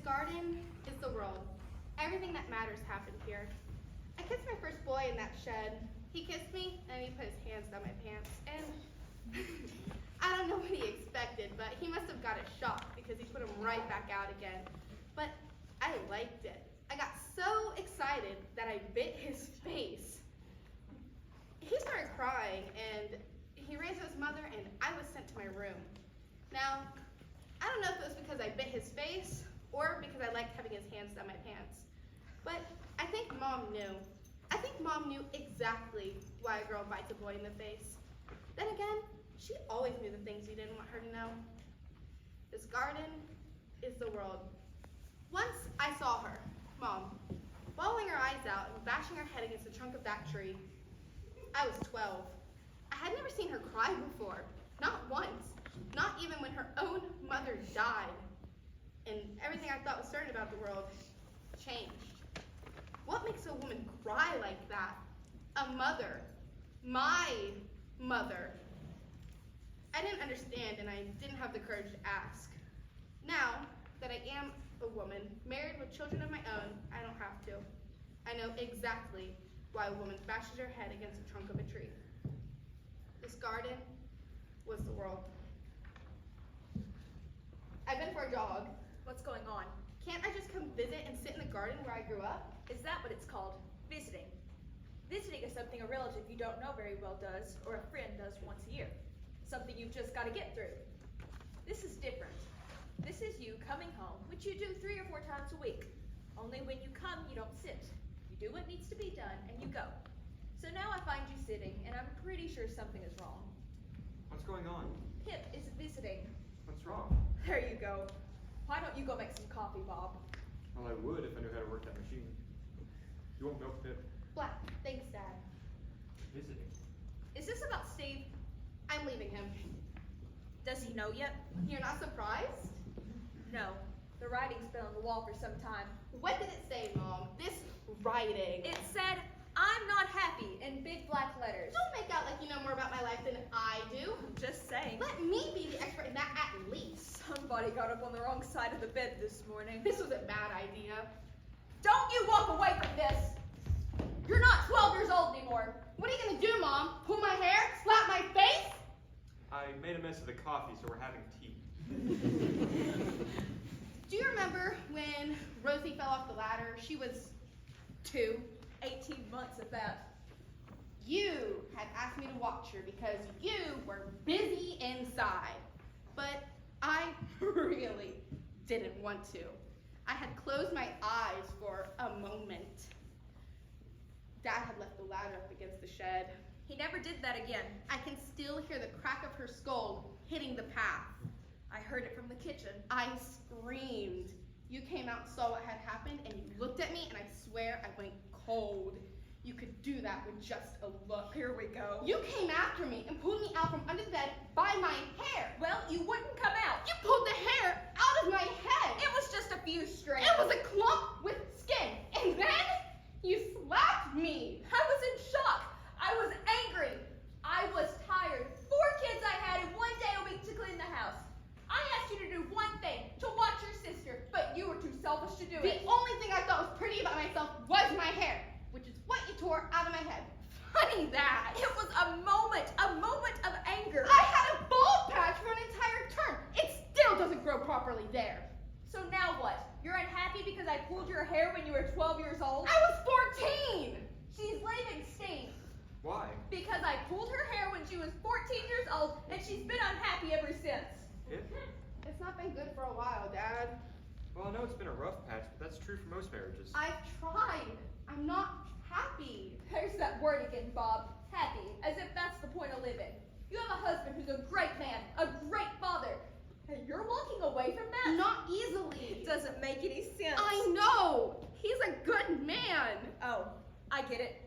garden is the world. Everything that matters happened here. I kissed my first boy in that shed. He kissed me, and he put his hands down my pants, and I don't know what he expected, but he must have got a shock because he put them right back out again. But I liked it. I got so excited that I bit his face. He started crying, and he ran to his mother, and I was sent to my room. Now, I don't know if it was because I bit his face or because I liked having his hands down my pants, but I think Mom knew. I think Mom knew exactly why a girl bites a boy in the face. Then again, she always knew the things you didn't want her to know. This garden is the world. Once I saw her, Mom, bawling her eyes out and bashing her head against the trunk of that tree. I was 12. I had never seen her cry before, not once, not even when her own mother died. And everything I thought was certain about the world changed. What makes a woman cry like that? A mother. My mother. I didn't understand, and I didn't have the courage to ask. Now that I am a woman, married with children of my own, I don't have to. I know exactly why a woman bashes her head against the trunk of a tree. This garden was the world. I've been for a jog. What's going on? Can't I just come visit and sit in the garden where I grew up? Is that what it's called? Visiting. Visiting is something a relative you don't know very well does, or a friend does once a year. Something you've just got to get through. This is different. This is you coming home, which you do 3 or 4 times a week. Only when you come, you don't sit. You do what needs to be done, and you go. So now I find you sitting, and I'm pretty sure something is wrong. What's going on? Pip is visiting. What's wrong? There you go. Why don't you go make some coffee, Bob? Well, I would if I knew how to work that machine. You want milk, Pip? Black, thanks, Dad. Visiting. Is this about Steve? I'm leaving him. Does he know yet? You're not surprised? No. The writing's been on the wall for some time. What did it say, Mom? This writing. It said, "I'm not happy," in big black letters. Don't make out like you know more about my life than I do. Just saying. Let me be the expert in that at least. Somebody got up on the wrong side of the bed this morning. This was a bad idea. Don't you walk away from this! You're not 12 years old anymore. What are you gonna do, Mom? Pull my hair? Slap my face? I made a mess of the coffee, so we're having tea. Do you remember when Rosie fell off the ladder? She was 2. 18 months at that. You had asked me to watch her because you were busy inside. But I really didn't want to. I had closed my eyes for a moment. Dad had left the ladder up against the shed. He never did that again. I can still hear the crack of her skull hitting the path. I heard it from the kitchen. I screamed. You came out and saw what had happened, and you looked at me, and I swear I went cold. You could do that with just a look. Here we go. You came after me and pulled me out from under the bed by my hair. Well, you wouldn't come out. You pulled the hair out of my head. It was just a few strands. It was a clump with skin. And then you slapped me. I was in shock. I was angry. I was tired. 4 kids I had and 1 day a week to clean the house. I asked you to do one thing, to watch your sister, but you were too selfish to do The it. only thing I thought was pretty about myself was my hair, which is what you tore out of my head. Funny that. It was a moment of anger. I had a bald patch for an entire term. It still doesn't grow properly there. So now what? You're unhappy because I pulled your hair when you were 12 years old? I was 14. She's leaving Steve. Why? Because I pulled her hair when she was 14 years old, and she's been unhappy ever since. Pip? It's not been good for a while, Dad. Well, I know it's been a rough patch, but that's true for most marriages. I've tried. I'm not happy. There's that word again, Bob. Happy, as if that's the point of living. You have a husband who's a great man, a great father, and you're walking away from that? Not easily. It doesn't make any sense. I know. He's a good man. Oh, I get it.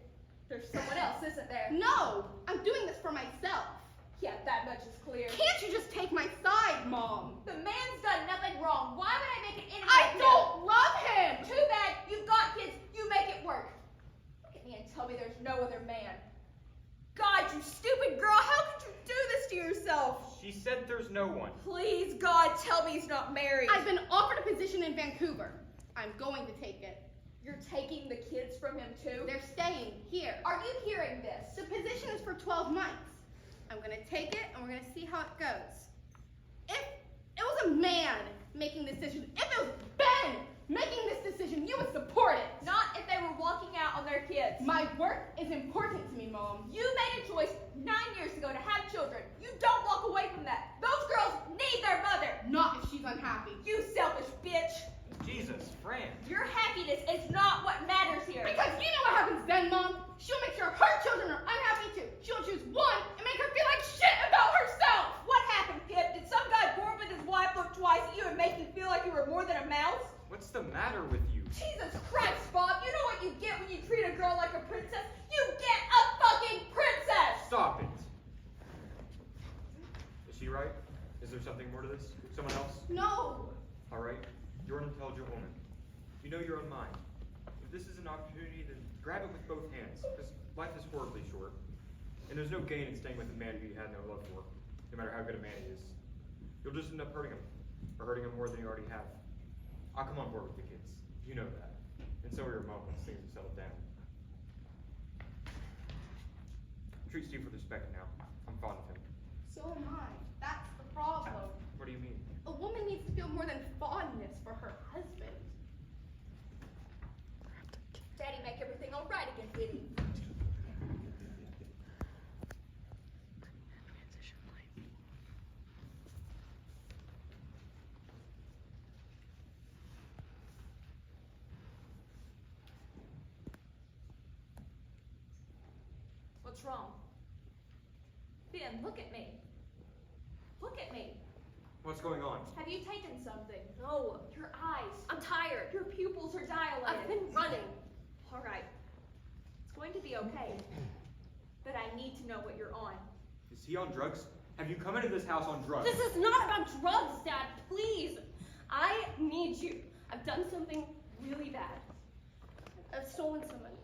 There's someone else, isn't there? No, I'm doing this for myself. Yeah, that much is clear. Can't you just take my side, Mom? The man's done nothing wrong. Why would I make an enemy I of him? don't love him. Too bad. You've got kids. You make it work. Look at me and tell me there's no other man. God, you stupid girl. How could you do this to yourself? She said there's no one. Please, God, tell me he's not married. I've been offered a position in Vancouver. I'm going to take it. You're taking the kids from him too? They're staying here. Are you hearing this? The position is for 12 months. I'm gonna take it and we're gonna see how it goes. If it was a man making this decision, if it was Ben making this decision, you would support it. Not if they were walking out on their kids. My work is important to me, Mom. You made a choice 9 years ago to have children. You don't walk away from that. Those girls need their mother. Not if she's unhappy. You selfish bitch. Jesus, Fran. Your happiness is not what matters here. Because you know what happens then, Mom. She'll make sure her children are unhappy too. She'll choose one and make her feel like shit about herself. What happened, Pip? Did some guy born with his wife look twice at you and make you feel like you were more than a mouse? What's the matter with you? Jesus Christ, Bob. You know what you get when you treat a girl like a princess? You get a fucking princess! Stop it. Is she right? Is there something more to this? Someone else? No. All right. You're an intelligent woman. You know your own mind. If this is an opportunity, then grab it with both hands, because life is horribly short. And there's no gain in staying with a man who you had no love for, no matter how good a man he is. You'll just end up hurting him, or hurting him more than you already have. I'll come on board with the kids. You know that. And so are your mom once things have settled down. Treat Steve with respect now. I'm fond of him. So am I. That's the problem. What do you mean? A woman needs to feel more than fondness for her husband. Daddy, make everything all right again, did he? What's wrong? Ben, look at me. Look at me. What's going on? Have you taken something? No. Your eyes. I'm tired. Your pupils are dilated. I've been running. All right. It's going to be okay. But I need to know what you're on. Is he on drugs? Have you come into this house on drugs? This is not about drugs, Dad. Please. I need you. I've done something really bad. I've stolen some money.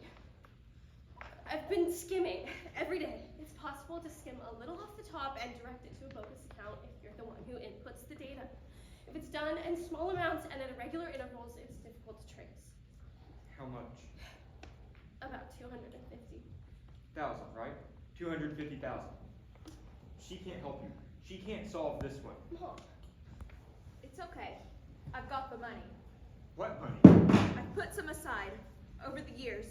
I've been skimming every day. It's possible to skim a little off the top and direct it to a bogus account if you're the one who inputs the data. If it's done in small amounts and at irregular intervals, it's difficult to trace. How much? About 250. Thousand, right? 250,000. She can't help you. She can't solve this one. Mom, It's okay. I've got the money. What money? I've put some aside over the years.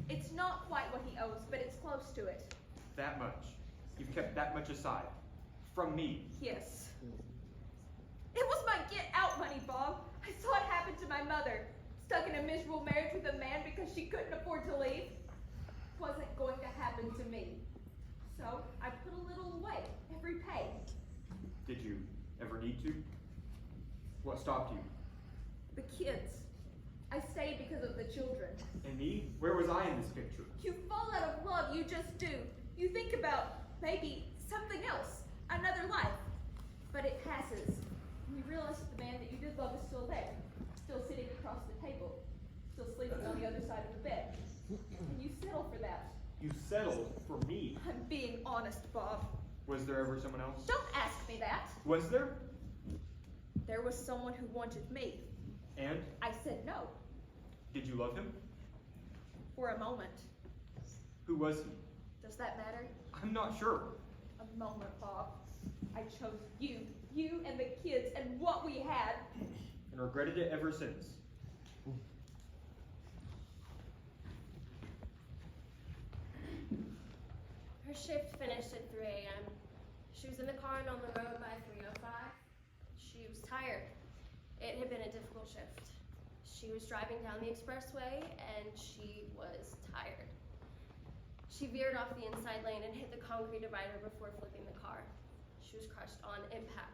It's not quite what he owes, but it's close to it. That much. You've kept that much aside. From me. Yes. It was my get out money, Bob. I saw it happen to my mother. Stuck in a miserable marriage with a man because she couldn't afford to leave. Wasn't going to happen to me. So I put a little away every pay. Did you ever need to? What stopped you? The kids. I stayed because of the children. And me? Where was I in this picture? You fall out of love, you just do. You think about maybe something else, another life. But it passes. And you realize that the man that you did love is still there, still sitting across the table, still sleeping on the other side of the bed. And you settle for that. You settled for me. I'm being honest, Bob. Was there ever someone else? Don't ask me that. Was there? There was someone who wanted me. And? I said no, Did you love him? for a moment. Who was he? Does that matter? I'm not sure. A moment, Bob. I chose you and the kids and what we had. And regretted it ever since. her shift finished at 3 a.m. She was in the car and on the road by 3:05. She was tired. It had been a difficult shift. She was driving down the expressway and she was tired. She veered off the inside lane and hit the concrete divider before flipping the car. She was crushed on impact.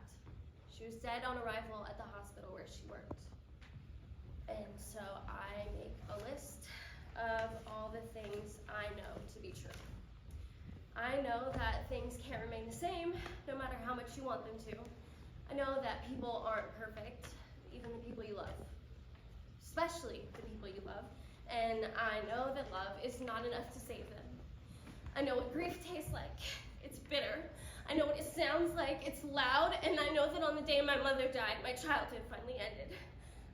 She was dead on arrival at the hospital where she worked. And so I make a list of all the things I know to be true. I know that things can't remain the same no matter how much you want them to. I know that people aren't perfect, even the people you love. Especially the people you love. And I know that love is not enough to save them. I know what grief tastes like. It's bitter. I know what it sounds like. It's loud, and I know that on the day my mother died, my childhood finally ended.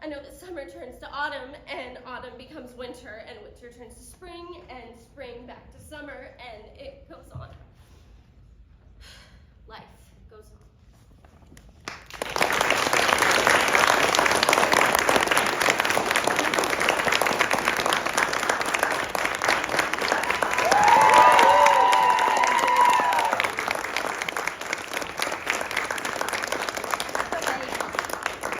I know that summer turns to autumn, and autumn becomes winter, and winter turns to spring, and spring back to summer, and it goes on. Life.